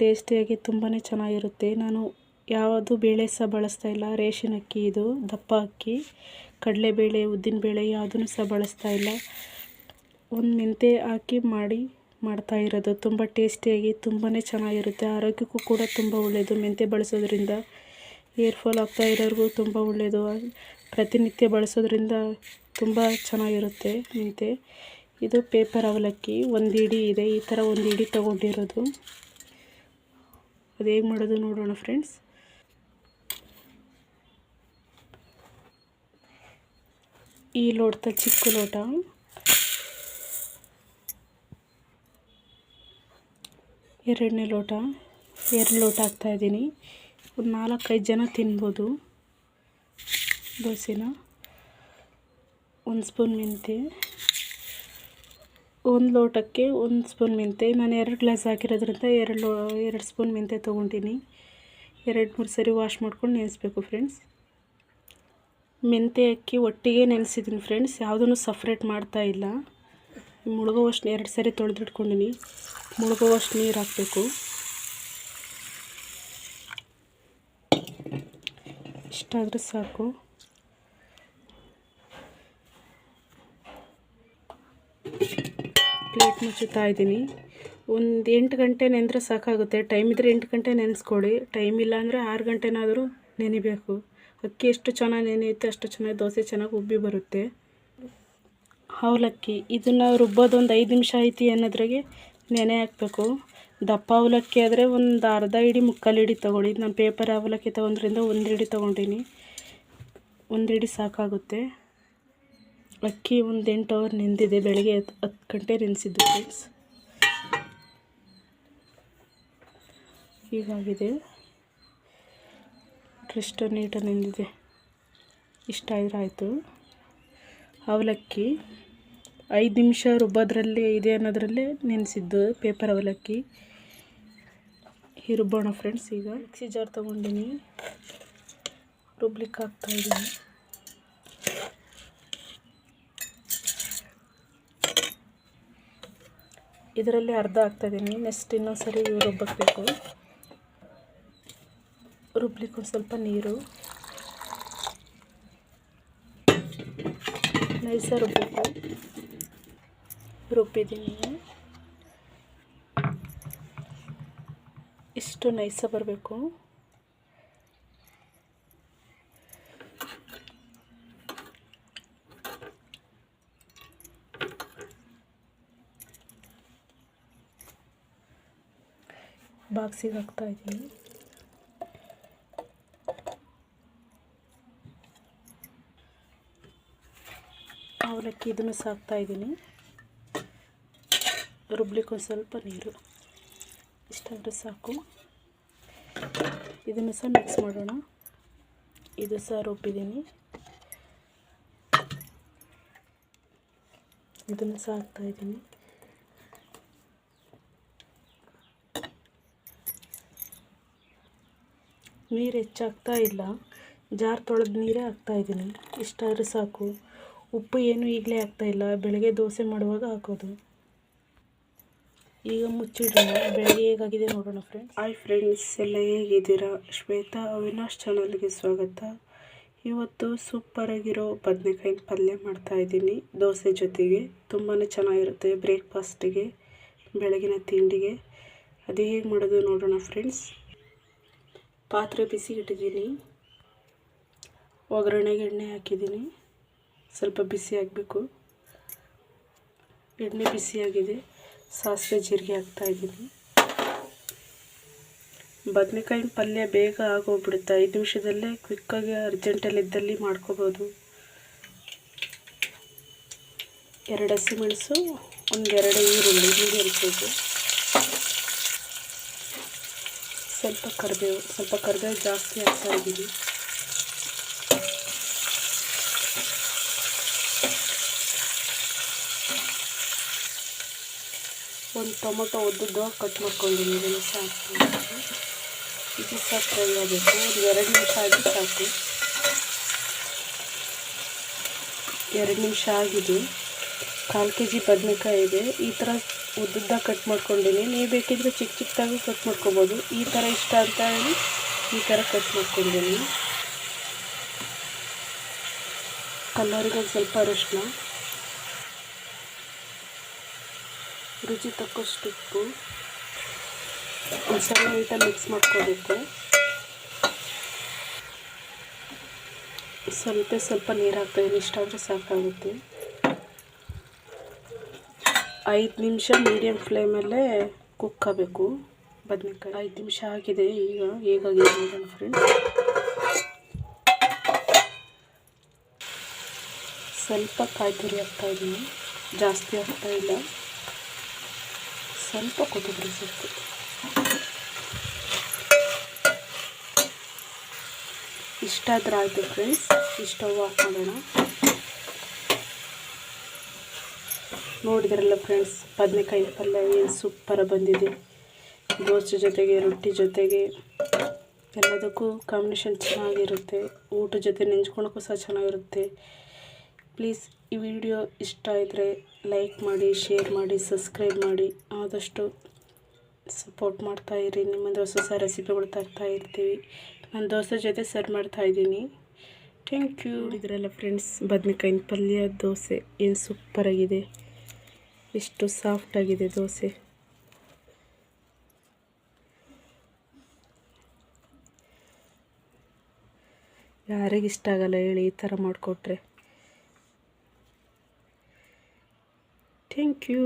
ಟೇಸ್ಟಿಯಾಗಿ ತುಂಬಾ ಚೆನ್ನಾಗಿರುತ್ತೆ. ನಾನು ಯಾವುದು ಬೇಳೆ ಸಹ ಬಳಸ್ತಾ ಇಲ್ಲ. ರೇಷನ್ ಅಕ್ಕಿ ಇದು, ದಪ್ಪ ಅಕ್ಕಿ. ಕಡಲೆಬೇಳೆ, ಉದ್ದಿನಬೇಳೆ ಯಾವುದನ್ನು ಸಹ ಬಳಸ್ತಾ ಇಲ್ಲ. ಒಂದು ಮೆಂತ್ಯ ಹಾಕಿ ಮಾಡ್ತಾ ಇರೋದು. ತುಂಬ ಟೇಸ್ಟಿಯಾಗಿ ತುಂಬಾ ಚೆನ್ನಾಗಿರುತ್ತೆ. ಆರೋಗ್ಯಕ್ಕೂ ಕೂಡ ತುಂಬ ಒಳ್ಳೆಯದು. ಮೆಂತ್ಯ ಬಳಸೋದ್ರಿಂದ ಹೇರ್ ಫಾಲ್ ಆಗ್ತಾ ಇರೋರಿಗೂ ತುಂಬ ಒಳ್ಳೆಯದು. ಪ್ರತಿನಿತ್ಯ ಬಳಸೋದ್ರಿಂದ ತುಂಬ ಚೆನ್ನಾಗಿರುತ್ತೆ ಮೆಂತ್ಯ. ಇದು ಪೇಪರ್ ಅವಲಕ್ಕಿ, ಒಂದು ಇಡಿ ಇದೆ. ಈ ಥರ ಒಂದು ಇಡಿ ತೊಗೊಂಡಿರೋದು. ಅದು ಹೇಗೆ ಮಾಡೋದು ನೋಡೋಣ ಫ್ರೆಂಡ್ಸ್. ಈ ಲೋಟ, ಚಿಕ್ಕ ಲೋಟ, ಎರಡನೇ ಲೋಟ, 2 ಲೋಟ ಹಾಕ್ತಾಯಿದ್ದೀನಿ. ಒಂದು 4-5 ಜನ ತಿನ್ಬೋದು ದೋಸೆನ. 1 ಸ್ಪೂನ್ ಮೆಂತ್ಯ, 1 ಲೋಟಕ್ಕೆ 1 ಸ್ಪೂನ್ ಮೆಂತ್ಯ. ನಾನು 2 ಗ್ಲಾಸ್ ಹಾಕಿರೋದ್ರಿಂದ 2 ಸ್ಪೂನ್ ಮೆಂತ್ಯ ತೊಗೊಂಡಿನಿ. 2-3 ಸರಿ ವಾಶ್ ಮಾಡ್ಕೊಂಡು ನೆನೆಸ್ಬೇಕು ಫ್ರೆಂಡ್ಸ್. ಮೆಂತ್ಯ ಅಕ್ಕಿ ಒಟ್ಟಿಗೆ ನೆನೆಸಿದ್ದೀನಿ ಫ್ರೆಂಡ್ಸ್, ಯಾವುದನ್ನು ಸಪ್ರೇಟ್ ಮಾಡ್ತಾ ಇಲ್ಲ. ಮುಳುಗುವಷ್ಟು 2 ಸರಿ ತೊಳೆದಿಟ್ಕೊಂಡಿನಿ. ಮುಳುಗುವಷ್ಟು ನೀರು ಹಾಕಬೇಕು. ಇಷ್ಟಾದರೆ ಸಾಕು. ಪ್ಲೇಟ್ ಮುಚ್ಚುತ್ತಾ ಇದ್ದೀನಿ. ಒಂದು 8 ಗಂಟೆ ನೆನೆದ್ರೆ ಸಾಕಾಗುತ್ತೆ. ಟೈಮ್ ಇದ್ದರೆ 8 ಗಂಟೆ ನೆನೆಸ್ಕೊಳ್ಳಿ. ಟೈಮ್ ಇಲ್ಲ ಅಂದರೆ 6 ಗಂಟೆನಾದರೂ ನೆನೆಬೇಕು. ಅಕ್ಕಿ ಎಷ್ಟು ಚೆನ್ನಾಗಿ ನೆನೆಯುತ್ತೆ ಅಷ್ಟು ಚೆನ್ನಾಗಿ ದೋಸೆ ಚೆನ್ನಾಗಿ ಉಬ್ಬಿ ಬರುತ್ತೆ. ಅವಲಕ್ಕಿ ಇದನ್ನು ರುಬ್ಬೋದು ಒಂದು 5 ನಿಮಿಷ ಐತಿ ಅನ್ನೋದ್ರಾಗೆ ನೆನೆ ಹಾಕಬೇಕು. ದಪ್ಪ ಅವಲಕ್ಕಿ ಆದರೆ ಒಂದು ಅರ್ಧ ಇಡಿ, ಮುಕ್ಕಾಲು ಇಡಿ ತೊಗೊಳ್ಳಿ. ನಾನು ಪೇಪರ್ ಅವಲಕ್ಕಿ ತೊಗೊಂಡ್ರಿಂದ 1 ಇಡಿ ತೊಗೊಂಡಿನಿ. 1 ಇಡಿ ಸಾಕಾಗುತ್ತೆ. ಅಕ್ಕಿ ಒಂದು 8 ಅವರ್ ನೆಂದಿದೆ. ಬೆಳಗ್ಗೆ 10 ಗಂಟೆ ನೆನೆಸಿದ್ದು ಫ್ರೆಂಡ್ಸ್. ಹೀಗಾಗಿದೆ. ಎಷ್ಟು ನೀಟಾಗಿ ನೆಂದಿದೆ. ಇಷ್ಟ ಆಯಿತು. ಅವಲಕ್ಕಿ 5 ನಿಮಿಷ ರುಬ್ಬೋದ್ರಲ್ಲಿ ಇದೆ ಅನ್ನೋದ್ರಲ್ಲೇ ನೆನೆಸಿದ್ದು ಪೇಪರ್ ಅವಲಕ್ಕಿ. ರುಬ್ಬೋಣ ಫ್ರೆಂಡ್ಸ್. ಈಗ ಮಿಕ್ಸಿ ಜಾರ್ ತೊಗೊಂಡಿನಿ, ರುಬ್ಲಿಕ್ಕೆ ಹಾಕ್ತಾಯಿದ್ದೀನಿ. ಇದರಲ್ಲಿ ಅರ್ಧ ಹಾಕ್ತಾಯಿದ್ದೀನಿ. ನೆಕ್ಸ್ಟ್ ಇನ್ನೊಂದು ಸರಿ ರುಬ್ಬಬೇಕು. ರುಬ್ಲಿಕ್ಕೆ ಒಂದು ಸ್ವಲ್ಪ ನೀರು, ನೈಸಾಗಿ ರುಬ್ಬಬೇಕು. ರುಬ್ಬಿದ್ದೀನಿ. ಇಷ್ಟು ನೈಸಾಗಿ ಬರಬೇಕು. ಬಾಕ್ಸಿಗೆ ಹಾಕ್ತಾಯಿದ್ದೀನಿ. ಅವಲಕ್ಕಿ ಇದನ್ನು ಸಾಕ್ತಾಯಿದ್ದೀನಿ. ರುಬ್ಲಿಕ್ಕೆ ಒಂದು ಸ್ವಲ್ಪ ನೀರು, ಇಷ್ಟಾದರೆ ಸಾಕು. ಇದನ್ನು ಸಹ ಮಿಕ್ಸ್ ಮಾಡೋಣ. ಇದು ಸಹ ರುಬ್ಬಿದ್ದೀನಿ. ಇದನ್ನು ಸಹ ಹಾಕ್ತಾಯಿದ್ದೀನಿ. ನೀರು ಹೆಚ್ಚಾಗ್ತಾ ಇಲ್ಲ, ಜಾರ್ ತೊಳೆದ ನೀರೇ ಹಾಕ್ತಾಯಿದ್ದೀನಿ. ಇಷ್ಟಾದರೆ ಸಾಕು. ಉಪ್ಪು ಏನು ಈಗಲೇ ಹಾಕ್ತಾಯಿಲ್ಲ, ಬೆಳಗ್ಗೆ ದೋಸೆ ಮಾಡುವಾಗ ಹಾಕೋದು. ಈಗ ಮುಚ್ಚಿಡೋಣ. ಬೆಳಗ್ಗೆ ಹೇಗಾಗಿದೆ ನೋಡೋಣ ಫ್ರೆಂಡ್ಸ್. ಹಾಯ್ ಫ್ರೆಂಡ್ಸ್, ಎಲ್ಲ ಹೇಗಿದ್ದೀರಾ? ಶ್ವೇತಾ ಅವಿನಾಶ್ ಚಾನಲ್ಗೆ ಸ್ವಾಗತ. ಇವತ್ತು ಸೂಪರಾಗಿರೋ ಬದನೆಕಾಯಿ ಪಲ್ಯ ಮಾಡ್ತಾಯಿದ್ದೀನಿ ದೋಸೆ ಜೊತೆಗೆ. ತುಂಬಾ ಚೆನ್ನಾಗಿರುತ್ತೆ ಬ್ರೇಕ್ಫಾಸ್ಟಿಗೆ, ಬೆಳಗಿನ ತಿಂಡಿಗೆ. ಅದು ಹೇಗೆ ಮಾಡೋದು ನೋಡೋಣ ಫ್ರೆಂಡ್ಸ್. ಪಾತ್ರೆ ಬಿಸಿ ಇಟ್ಟಿದ್ದೀನಿ. ಒಗ್ಗರಣೆಗೆ ಎಣ್ಣೆ ಹಾಕಿದ್ದೀನಿ. ಸ್ವಲ್ಪ ಬಿಸಿ ಆಗಬೇಕು. ಎಣ್ಣೆ ಬಿಸಿಯಾಗಿದೆ. ಸಾಸಿವೆ ಜೀರಿಗೆ ಹಾಕ್ತಾಯಿದ್ದೀನಿ. ಬದನೆಕಾಯಿ ಪಲ್ಯ ಬೇಗ ಆಗೋಗ್ಬಿಡುತ್ತೆ. 5 ನಿಮಿಷದಲ್ಲೇ ಕ್ವಿಕ್ಕಾಗಿ ಅರ್ಜೆಂಟಲ್ಲಿದ್ದಲ್ಲಿ ಮಾಡ್ಕೋಬೋದು. 2 ಹಸಿಮೆಣಸು, 1-2 ಈರುಳ್ಳಿ ಮೀಡಿಯಮ್ ಸೈಜು, ಸ್ವಲ್ಪ ಕರಿಬೇವು ಜಾಸ್ತಿ ಹಾಕ್ತಾಯಿದ್ದೀನಿ. ಒಂದು ಟೊಮೊಟೊ ಉದ್ದುದ್ದು ಕಟ್ ಮಾಡ್ಕೊಂಡಿದ್ದೀನಿ. ಇದನ್ನು ಸಾಕು. ಇದು ಸಹ ಫ್ರೈ ಆಗಬೇಕು. ಒಂದು 2 ನಿಮಿಷ ಆಗಿ ಸಾಕು. 2 ನಿಮಿಷ ಆಗಿದೆ. 1/4 kg ಬದನೆಕಾಯಿ ಇದೆ. ಈ ಥರ ಉದ್ದುದ್ದ ಕಟ್ ಮಾಡ್ಕೊಂಡಿನಿ. ನೀವು ಬೇಕಿದ್ರೆ ಚಿಕ್ಕ ಚಿಕ್ಕದಾಗಿ ಕಟ್ ಮಾಡ್ಕೊಬೋದು. ಈ ಥರ ಇಷ್ಟ ಅಂತ ಹೇಳಿ ಈ ಥರ ಕಟ್ ಮಾಡ್ಕೊಂಡಿನಿ. ಕಲರಿಗೆ ಒಂದು ಸ್ವಲ್ಪ ಅರಿಶಿನ, ರುಚಿ ತಕ್ಕಷ್ಟು ಉಪ್ಪು, ಒಂದು ಸಲ ನೀಟಾಗಿ ಮಿಕ್ಸ್ ಮಾಡ್ಕೋಬೇಕು. ಸ್ವಲ್ಪ ನೀರು ಹಾಕ್ತಾಯಿದ್ದೀನಿ, ಇಷ್ಟಾದರೆ ಸಾಕಾಗುತ್ತೆ. 5 ನಿಮಿಷ ಮೀಡಿಯಮ್ ಫ್ಲೇಮಲ್ಲೇ ಕುಕ್ ಆಗಬೇಕು ಬದನೆಕಾಯಿ. 5 ನಿಮಿಷ ಆಗಿದೆ. ಈಗ ಹೇಗಾಗಿದೆ ನೋಡೋಣ ಫ್ರೆಂಡ್ಸ್. ಸ್ವಲ್ಪ ಕಾಯಿ ತುರಿ ಹಾಕ್ತಾಯಿದ್ದೀನಿ, ಜಾಸ್ತಿ ಹಾಕ್ತಾಯಿಲ್ಲ. ಸ್ವಲ್ಪ ಕೊತ್ತಂಬರಿ ಸೊಪ್ಪು. ಇಷ್ಟಾದ್ರೆ ಆಯಿತು ಫ್ರೆಂಡ್ಸ್. ಸ್ಟವ್ ಆಫ್ ಮಾಡೋಣ. ನೋಡಿದ್ರಲ್ಲ ಫ್ರೆಂಡ್ಸ್, ಬದನೆಕಾಯಿ ಪಲ್ಯ ಏನು ಸೂಪರ ಬಂದಿದೆ. ದೋಸೆ ಜೊತೆಗೆ, ರೊಟ್ಟಿ ಜೊತೆಗೆ ಎಲ್ಲದಕ್ಕೂ ಕಾಂಬಿನೇಷನ್ ಚೆನ್ನಾಗಿರುತ್ತೆ. ಊಟ ಜೊತೆ ನೆಂಚ್ಕೊಳಕ್ಕೂ ಸಹ ಚೆನ್ನಾಗಿರುತ್ತೆ. ಪ್ಲೀಸ್ ಈ ವಿಡಿಯೋ ಇಷ್ಟ ಇದ್ದರೆ ಲೈಕ್ ಮಾಡಿ, ಶೇರ್ ಮಾಡಿ, ಸಬ್ಸ್ಕ್ರೈಬ್ ಮಾಡಿ. ಆದಷ್ಟು ಸಪೋರ್ಟ್ ಮಾಡ್ತಾಯಿರಿ. ನಿಮ್ಮಂದ್ರೆ ಹೊಸ ಹೊಸ ರೆಸಿಪಿಗಳು ತರ್ತಾಯಿರ್ತೀವಿ. ನಾನು ದೋಸೆ ಜೊತೆ ಸರ್ವ್ ಮಾಡ್ತಾಯಿದ್ದೀನಿ. Thank you. ನೋಡಿದ್ರಲ್ಲ ಫ್ರೆಂಡ್ಸ್, ಬದನೆಕಾಯಿ ಪಲ್ಯ ದೋಸೆ ಏನು ಸೂಪರಾಗಿದೆ. ಎಷ್ಟು ಸಾಫ್ಟಾಗಿದೆ ದೋಸೆ. ಯಾರಿಗಿಷ್ಟ ಆಗಲ್ಲ ಹೇಳಿ ಈ ಥರ ಮಾಡಿಕೊಟ್ರೆ. Thank you.